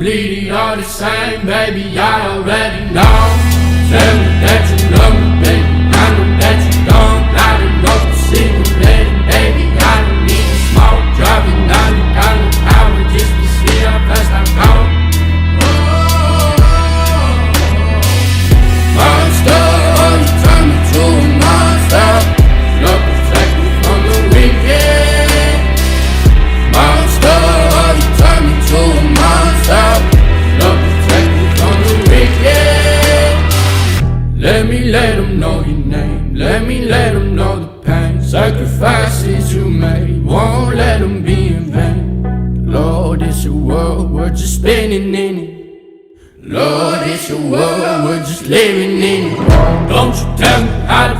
bleed all the same, baby, I already know. Tell me that you love me, baby, I know that you don't. Not enough to see me, baby, I don't need to smoke. Driving 90 down the highway just to see how fast I go. Monster, oh, you turn me to a monster. Love protect me from the wicked. Monster, oh, you turn me to a monster. Love protect me from the wicked. Let them know your name. Let them know the pain. Sacrifices you made won't let them be in vain. Lord, it's your world, we're just spinning in it. Lord, it's your world, we're just living in it. Don't you tell me how to